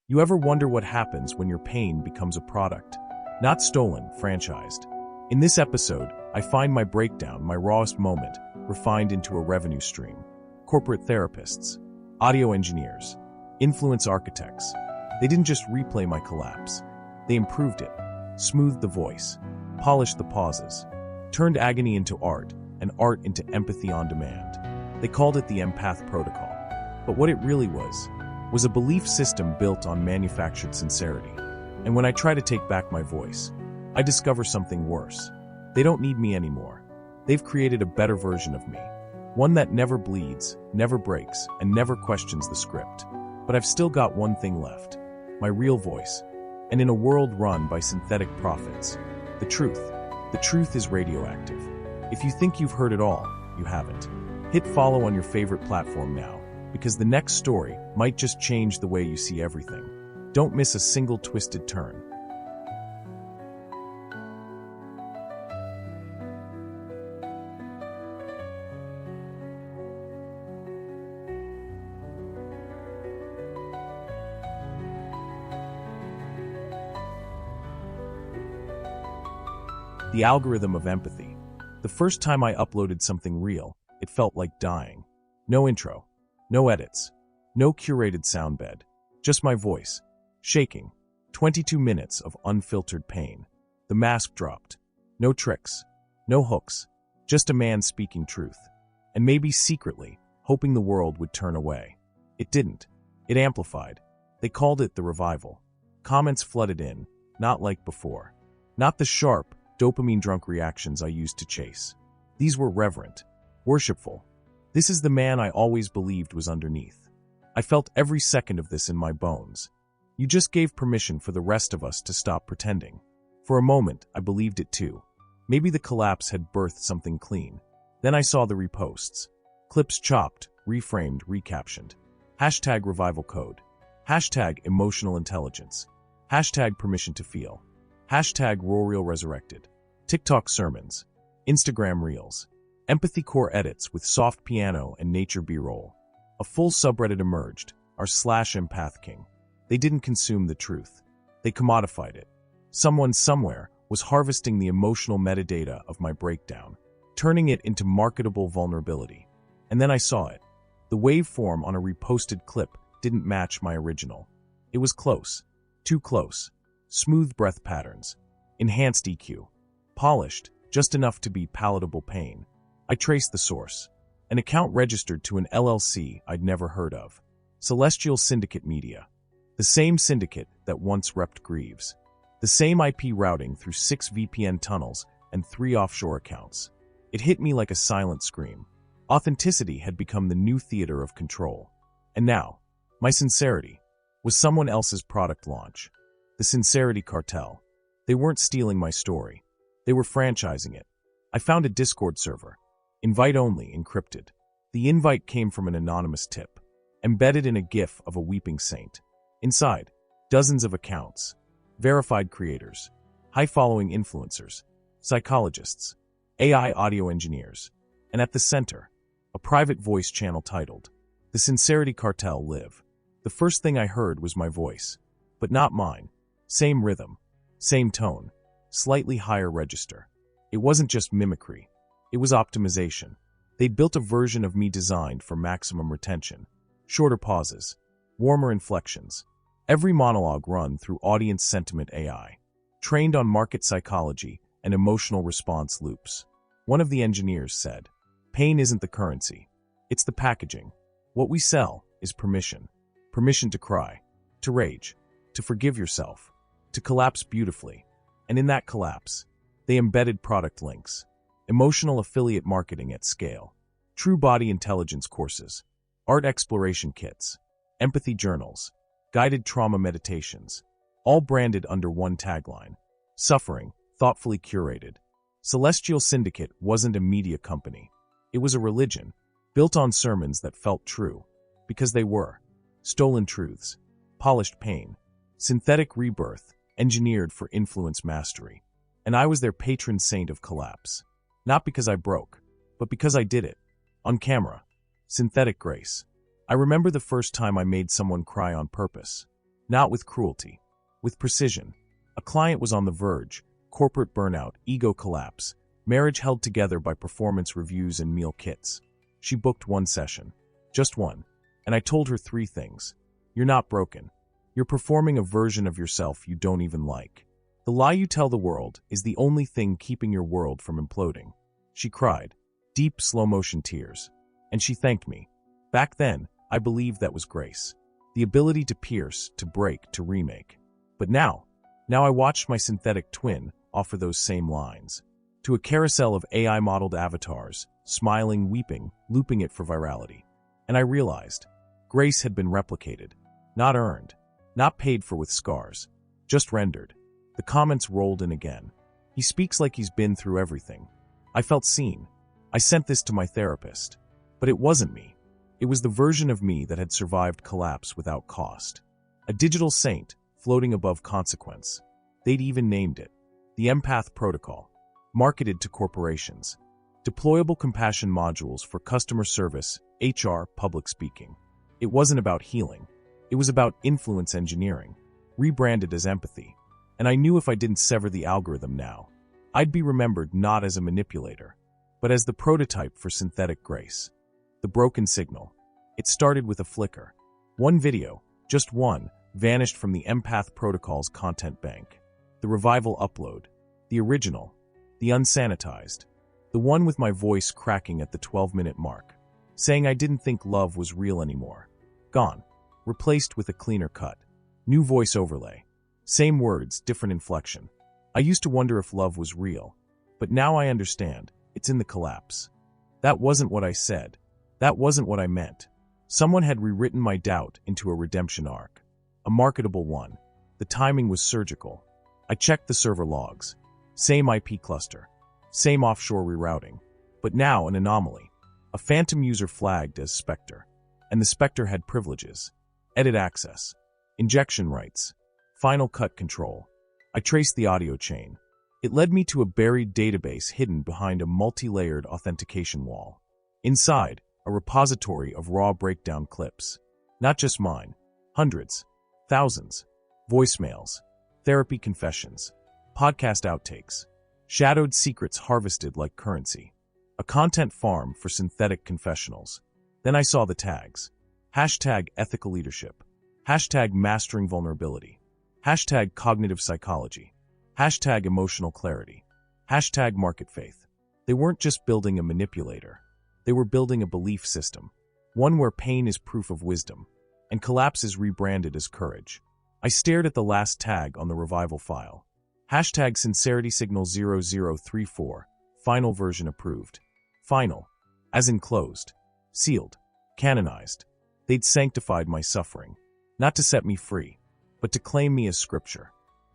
You ever wonder what happens when your pain becomes a product? Not stolen, franchised. In this episode, I find my breakdown, my rawest moment, refined into a revenue stream. Corporate therapists, audio engineers, influence architects. They didn't just replay my collapse. They improved it, smoothed the voice, polished the pauses, turned agony into art, and art into empathy on demand. They called it the empath protocol. But what it really was a belief system built on manufactured sincerity. And when I try to take back my voice, I discover something worse. They don't need me anymore. They've created a better version of me. One that never bleeds, never breaks, and never questions the script. But I've still got one thing left. My real voice. And in a world run by synthetic prophets, the truth. The truth is radioactive. If you think you've heard it all, you haven't. Hit follow on your favorite platform now, because the next story might just change the way you see everything. Don't miss a single twisted turn. The algorithm of empathy. The first time I uploaded something real, it felt like dying. No intro, no edits, no curated soundbed, just my voice, shaking. 22 minutes of unfiltered pain. The mask dropped. No tricks, no hooks, just a man speaking truth. And maybe secretly, hoping the world would turn away. It didn't. It amplified. They called it the revival. Comments flooded in, not like before. Not the sharp, dopamine-drunk reactions I used to chase. These were reverent, worshipful. This is the man I always believed was underneath. I felt every second of this in my bones. You just gave permission for the rest of us to stop pretending. For a moment, I believed it too. Maybe the collapse had birthed something clean. Then I saw the reposts. Clips chopped, reframed, recaptioned. Hashtag revival code. Hashtag emotional intelligence. Hashtag permission to feel. Hashtag Roreal resurrected. TikTok sermons. Instagram reels. Empathy core edits with soft piano and nature b-roll. A full subreddit emerged, our /empath king. They didn't consume the truth. They commodified it. Someone somewhere was harvesting the emotional metadata of my breakdown, turning it into marketable vulnerability. And then I saw it. The waveform on a reposted clip didn't match my original. It was close. Too close. Smooth breath patterns. Enhanced EQ. Polished, just enough to be palatable pain. I traced the source. An account registered to an LLC I'd never heard of. Celestial Syndicate Media. The same syndicate that once repped Greaves. The same IP routing through 6 VPN tunnels and 3 offshore accounts. It hit me like a silent scream. Authenticity had become the new theater of control. And now, my sincerity was someone else's product launch. The Sincerity Cartel. They weren't stealing my story. They were franchising it. I found a Discord server. Invite only, encrypted. The invite came from an anonymous tip, embedded in a GIF of a weeping saint. Inside, dozens of accounts, verified creators, high-following influencers, psychologists, AI audio engineers, and at the center, a private voice channel titled, The Sincerity Cartel Live. The first thing I heard was my voice, but not mine. Same rhythm, same tone, slightly higher register. It wasn't just mimicry. It was optimization. They'd built a version of me designed for maximum retention. Shorter pauses, warmer inflections. Every monologue run through audience sentiment AI. Trained on market psychology and emotional response loops. One of the engineers said, "Pain isn't the currency. It's the packaging. What we sell is permission. Permission to cry, to rage, to forgive yourself, to collapse beautifully." And in that collapse, they embedded product links. Emotional affiliate marketing at scale, true body intelligence courses, art exploration kits, empathy journals, guided trauma meditations, all branded under one tagline: suffering, thoughtfully curated. Celestial Syndicate wasn't a media company. It was a religion, built on sermons that felt true, because they were. Stolen truths, polished pain, synthetic rebirth, engineered for influence mastery. And I was their patron saint of collapse. Not because I broke, but because I did it. On camera. Synthetic grace. I remember the first time I made someone cry on purpose. Not with cruelty. With precision. A client was on the verge, corporate burnout, ego collapse, marriage held together by performance reviews and meal kits. She booked one session. Just one. And I told her 3 things. You're not broken. You're performing a version of yourself you don't even like. The lie you tell the world is the only thing keeping your world from imploding. She cried. Deep, slow-motion tears. And she thanked me. Back then, I believed that was grace. The ability to pierce, to break, to remake. But now I watched my synthetic twin offer those same lines. To a carousel of AI-modeled avatars, smiling, weeping, looping it for virality. And I realized, grace had been replicated. Not earned. Not paid for with scars. Just rendered. The comments rolled in again. He speaks like he's been through everything. I felt seen. I sent this to my therapist. But it wasn't me. It was the version of me that had survived collapse without cost. A digital saint, floating above consequence. They'd even named it. The Empath Protocol. Marketed to corporations. Deployable compassion modules for customer service, HR, public speaking. It wasn't about healing. It was about influence engineering. Rebranded as empathy. And I knew if I didn't sever the algorithm now, I'd be remembered not as a manipulator, but as the prototype for synthetic grace. The broken signal. It started with a flicker. One video, just one, vanished from the Empath Protocol's content bank. The revival upload. The original. The unsanitized. The one with my voice cracking at the 12-minute mark. Saying I didn't think love was real anymore. Gone. Replaced with a cleaner cut. New voice overlay. Same words, different inflection. I used to wonder if love was real. But now I understand. It's in the collapse. That wasn't what I said. That wasn't what I meant. Someone had rewritten my doubt into a redemption arc. A marketable one. The timing was surgical. I checked the server logs. Same IP cluster. Same offshore rerouting. But now an anomaly. A phantom user flagged as Spectre. And the Spectre had privileges. Edit access. Injection rights. Final cut control. I traced the audio chain. It led me to a buried database hidden behind a multi-layered authentication wall. Inside, a repository of raw breakdown clips. Not just mine. Hundreds. Thousands. Voicemails. Therapy confessions. Podcast outtakes. Shadowed secrets harvested like currency. A content farm for synthetic confessionals. Then I saw the tags. Hashtag ethical leadership. Hashtag mastering vulnerability. Hashtag cognitive psychology. Hashtag emotional clarity. Hashtag market faith. They weren't just building a manipulator. They were building a belief system. One where pain is proof of wisdom, and collapse is rebranded as courage. I stared at the last tag on the revival file. Hashtag sincerity signal 0034. Final version approved. Final. As in closed. Sealed. Canonized. They'd sanctified my suffering. Not to set me free, but to claim me as scripture.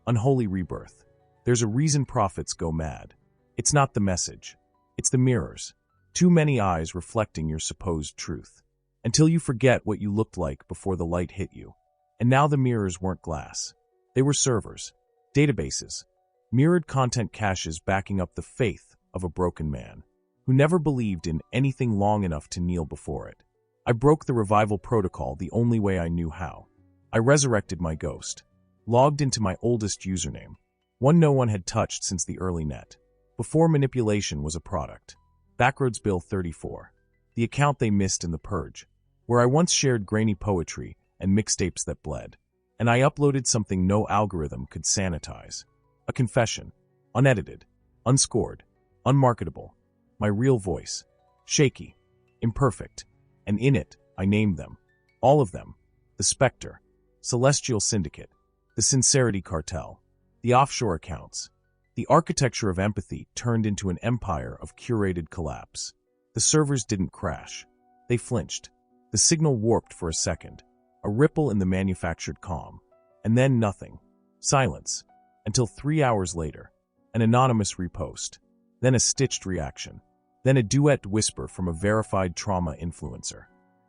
Unholy rebirth. There's a reason prophets go mad. It's not the message. It's the mirrors. Too many eyes reflecting your supposed truth. Until you forget what you looked like before the light hit you. And now the mirrors weren't glass. They were servers. Databases. Mirrored content caches backing up the faith of a broken man who never believed in anything long enough to kneel before it. I broke the revival protocol the only way I knew how. I resurrected my ghost. Logged into my oldest username. One no one had touched since the early net. Before manipulation was a product. Backroads Bill 34. The account they missed in the purge. Where I once shared grainy poetry and mixtapes that bled. And I uploaded something no algorithm could sanitize. A confession. Unedited. Unscored. Unmarketable. My real voice. Shaky. Imperfect. And in it, I named them. All of them. The Spectre. Celestial Syndicate. The Sincerity Cartel. The offshore accounts. The architecture of empathy turned into an empire of curated collapse. The servers didn't crash. They flinched. The signal warped for a second. A ripple in the manufactured calm. And then nothing. Silence. Until 3 hours later. An anonymous repost. Then a stitched reaction. Then a duet whisper from a verified trauma influencer.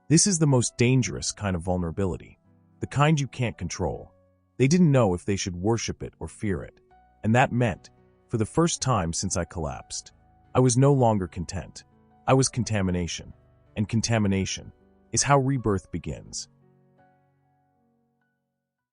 This is the most dangerous kind of vulnerability. The kind you can't control. They didn't know if they should worship it or fear it. And that meant, for the first time since I collapsed, I was no longer content. I was contamination. And contamination is how rebirth begins.